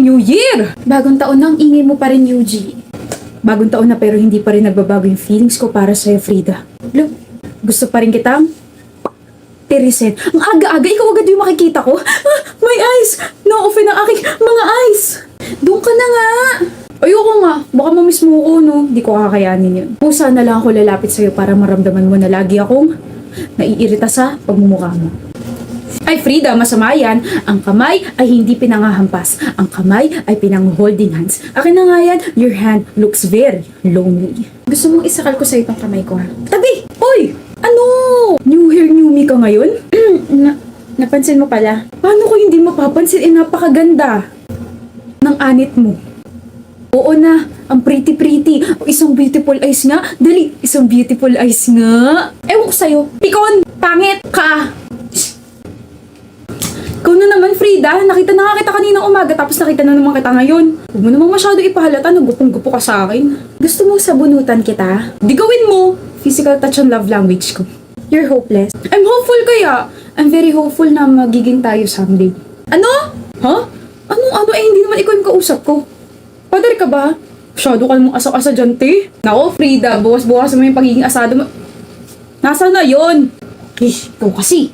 New Year! Bagong taon na ang ingay mo pa rin, Yuji. Bagong taon na pero hindi pa rin nagbabago yung feelings ko para sa'yo, Frida. Look, gusto pa rin kitang tirisin. Ang aga-aga, ikaw agad yung makikita ko. Ah, my eyes! Na-open ang aking mga eyes! Doon ka na nga! Ayoko nga, baka mamiss mo ko, no? Di ko kakayanin yun. Kung sana lang ako lalapit sa'yo para maramdaman mo na lagi akong naiirita sa pagmumukha mo. Ay, Frida, masama yan. Ang kamay ay hindi pinangahampas. Ang kamay ay pinang-holding hands. Akin na nga yan, your hand looks very lonely. Gusto mong isakal ko sa itong kamay ko, ha? Tabi! Uy! Ano? New hair, new me ka ngayon? Napansin mo pala? Paano ko hindi mapapansin? Napakaganda ng anit mo. Oo na, ang pretty-pretty. Isang beautiful eyes nga. Dali, isang beautiful eyes nga. Ewan ko sa'yo. Pikon! Pangit ka! Ikaw na naman, Frida. Nakita na nga kita kaninang umaga tapos nakita na naman kita ngayon. Huwag mo namang masyado ipahalata. Nagupong-gupo ka sa akin. Gusto mo sabunutan kita? Di gawin mo! Physical touch ang love language ko. You're hopeless. I'm hopeful kaya. I'm very hopeful na magiging tayo someday. Ano? Huh? Ano? Hindi naman ikaw yung kausap ko. Padar ka ba? Masyado ka namang asa-asa dyan, te. Nako, Frida. Bukas-bukas mo yung pagiging asado mo. Nasaan na yun? Ikaw kasi.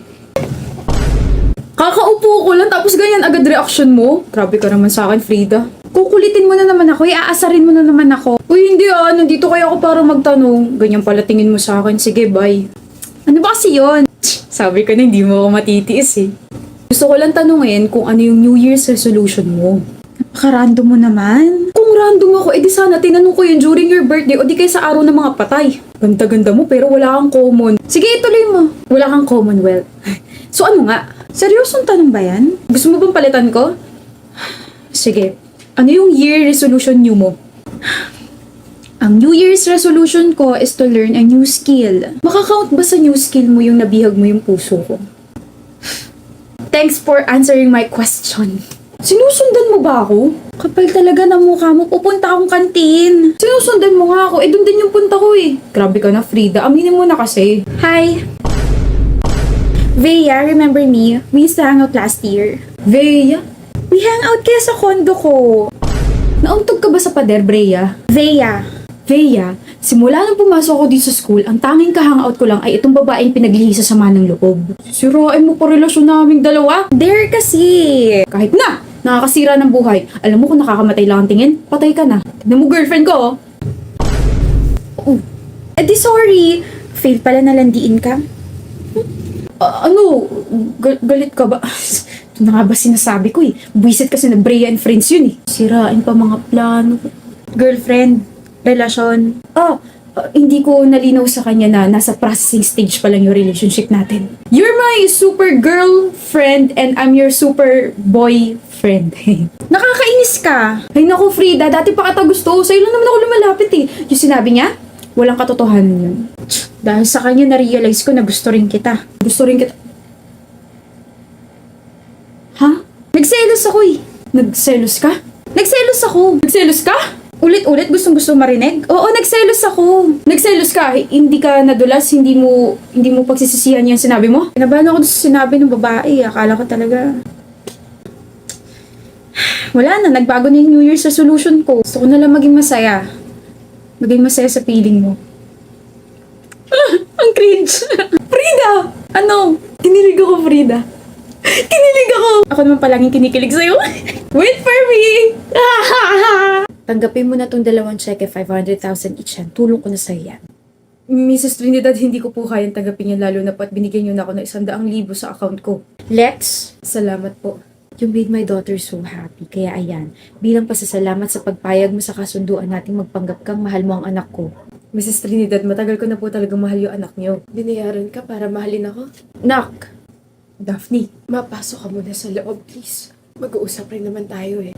Kakaupo ko lang tapos ganyan agad reaction mo. Grabe ka naman sa akin, Frida. Kukulitin mo na naman ako, iaasarin mo na naman ako. Uy, hindi nandito kaya ako para magtanong. Ganyan pala tingin mo sa akin. Sige, bye. Ano ba kasi yun? Sabi ko na hindi mo ako matitiis eh. Gusto ko lang tanungin kung ano yung New Year's resolution mo. Napaka-random mo naman. Kung random ako, edi sana tinanong ko yun during your birthday o di kaya sa araw ng mga patay. Ganda-ganda mo pero wala kang common. Sige, ituloy mo. Wala kang commonwealth. So ano nga? Seryosong tanong ba yan? Gusto mo bang palitan ko? Sige. Ano yung year resolution new mo? Ang New Year's resolution ko is to learn a new skill. Makakount ba sa new skill mo yung nabihag mo yung puso ko? Thanks for answering my question. Sinusundan mo ba ako? Kapal talaga ng mukha mo. Pupunta akong kantin. Sinusundan mo nga ako. Doon din yung punta ko eh. Grabe ka na, Frida. Aminin mo na kasi. Hi! Veya, remember me? We used to hang out last year. Veya? We hang out kaya sa condo ko. Nauntog ka ba sa pader, Brea? Veya, simula nang pumasok ako dito sa school, ang tanging ka-hangout ko lang ay itong babaeng pinaglihis sa sama ng loob. Sirain mo pa relasyon naming dalawa? Dare kasi! Kahit na! Nakakasira ng buhay. Alam mo kung nakakamatay lang ang tingin, patay ka na. Tignan mo girlfriend ko, oh. Di sorry. Fail pala na landiin ka. Galit ka ba? Ito na nga ba sinasabi ko eh. Buwisit kasi na Brea and friends yun eh. Sirain pa mga plano. Girlfriend, relasyon. Hindi ko nalinaw sa kanya na nasa processing stage pa lang yung relationship natin. You're my super girlfriend and I'm your super boyfriend. Nakakainis ka. Ay naku, Frida, dati pa kita gusto. Sa'yo lang naman ako lumalapit eh. Yung sinabi niya, walang katotohanan yun. Dahil sa kanya na-realize ko na gusto rin kita. Ha? Nagselos ako eh. Nagselos ka? Nagselos ako. Nagselos ka? Ulit-ulit gustong-gusto marinig? Oo, nagselos ako. Nagselos ka? Hindi ka nadulas? Hindi mo pagsisisihan yung sinabi mo? Pinabahan ako sa sinabi ng babae. Akala ko talaga. Wala na, nagbago na yung New Year's resolution ko. Gusto ko na lang maging masaya. Maging masaya sa feeling mo. Ang cringe. Frida! Ano? Kinilig ako, Frida. Kinilig ako! Ako naman palaging kinikilig sa'yo. Wait for me! Tanggapin mo na tong dalawang cheque, 500,000 each yan. Tulong ko na sa'yo yan. Mrs. Trinidad, hindi ko po kayang tanggapin yan lalo na po at binigyan niyo na ako ng 100,000 sa account ko. Lex, salamat po. You made my daughter so happy. Kaya ayan, bilang pasasalamat sa pagpayag mo sa kasunduan nating magpanggap kang mahal mo ang anak ko. Mrs. Trinidad, matagal ko na po talagang mahal yung anak niyo. Binayaran ka para mahalin ako? Nak! Daphne. Mapasok ka muna sa loob, please. Mag-uusap rin naman tayo eh.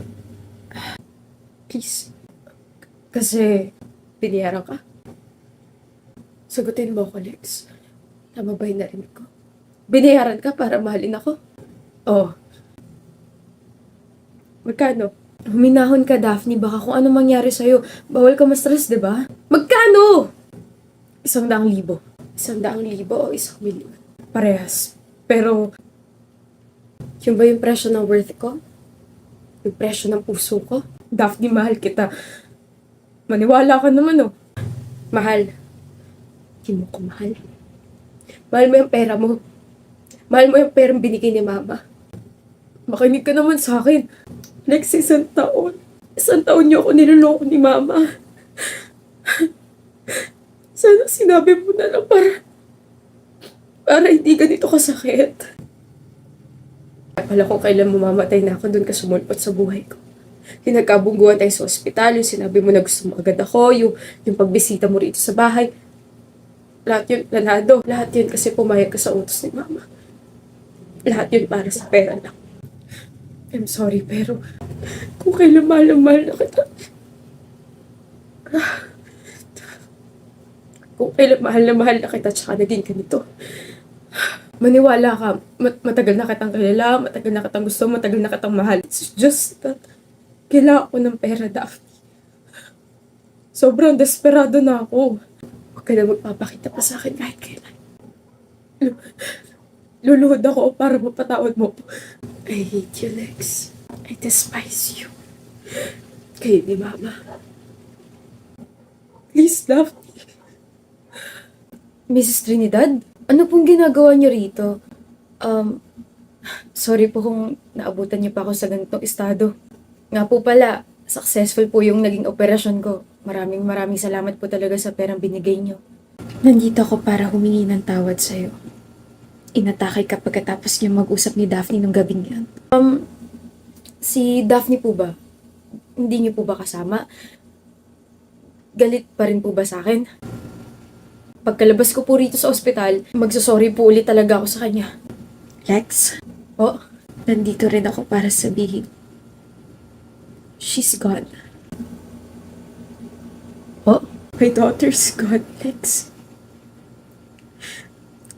Please. Kasi, Binayaran ka? Sagutin mo ako, Lex. Tama ba yung narinig ko? Binayaran ka para mahalin ako? oh, Magkano? huminahon ka, Daphne. Baka kung ano mangyari sa'yo. Bawal ka ma-stress, diba? Magkano? 100,000. 100,000 o 1,000,000? Parehas. Pero, Yun ba yung presyo ng worth ko? yung presyo ng puso ko. Daphne, mahal kita. Maniwala ka naman, oh. Mahal. Hindi mo ko mahal. Mahal mo yung pera mo. Mahal mo yung perang binigay ni Mama. Makinig ka naman sa akin. Lex, isang taon. Isang taon niyo ako niloloko ni Mama. Sana sinabi mo na lang para hindi ganito kasakit. Pala kung kailan mamamatay na ako, doon ka sumulpot sa buhay ko. Yung nagkabungguan tayo sa ospital, yung sinabi mo na gusto mo agad ako, yung pagbisita mo rito sa bahay. Lahat yun, planado. Lahat yun kasi pumayag ka sa utos ni Mama. Lahat yun para sa pera lang. I'm sorry, pero kung kailan mahal na kita. Kung kailan mahal na kita, tsaka naging ganito. Maniwala ka. Matagal na kitang kilala, matagal na kitang gusto, matagal na kitang mahal. It's just that kailangan ko ng pera, Daphne. Sobrang desperado na ako. Huwag ka na magpapakita pa sa akin kahit kailan. Luluhod ako para mapatawad mo. I hate you, Lex. I despise you. Kayo ni Mama. Please, Daphne. Mrs. Trinidad, ano pong ginagawa niyo rito? Sorry po kung naabutan niyo pa ako sa ganitong estado. Nga po pala, successful po yung naging operasyon ko. Maraming salamat po talaga sa perang binigay niyo. Nandito ako para humingi ng tawad sa'yo. Inatake ka pagkatapos niyo mag-usap ni Daphne nung gabing yan. Si Daphne po ba? Hindi niyo po ba kasama? Galit pa rin po ba sa akin? Pagkalabas ko po rito sa ospital, magsasorry po ulit talaga ako sa kanya. Lex, Po? nandito rin ako para sabihin. She's gone. Po? My daughter's gone, Lex.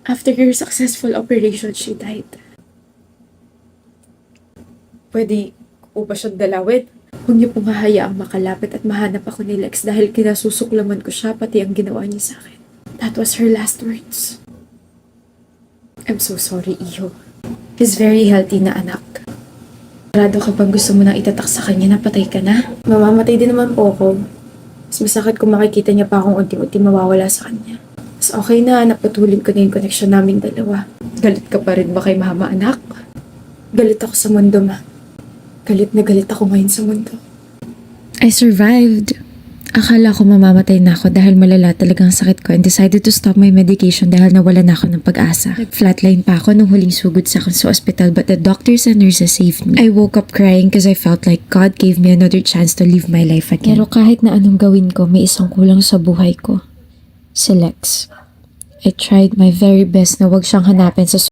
After her successful operation, she died. Pwede ko ba siyang dalawin? Huwag niyo pong hahayaang makalapit at mahanap ako ni Lex dahil kinasusuklaman ko siya pati ang ginawa niya sa akin. That was her last words. I'm so sorry, Iho. He's very healthy na anak. Sarado ka bang gusto mo nang itatak sa kanya na patay ka na? Mamamatay din naman po ako. Mas masakit kung makikita niya pa akong unti-unti mawawala sa kanya. Mas okay na, naputulin ko na yung connection naming dalawa. Galit ka pa rin ba kay Mama, anak? Galit ako sa mundo, ma. Galit na galit ako ngayon sa mundo. I survived. Akala ko mamamatay na ako dahil malala talagang sakit ko and decided to stop my medication dahil nawala na ako ng pag-asa. Nag-flatline pa ako nung huling sugod sa akin sa ospital but the doctors and nurses saved me. I woke up crying because I felt like God gave me another chance to live my life again. Pero kahit na anong gawin ko, may isang kulang sa buhay ko. Si Lex. I tried my very best na wag siyang hanapin sa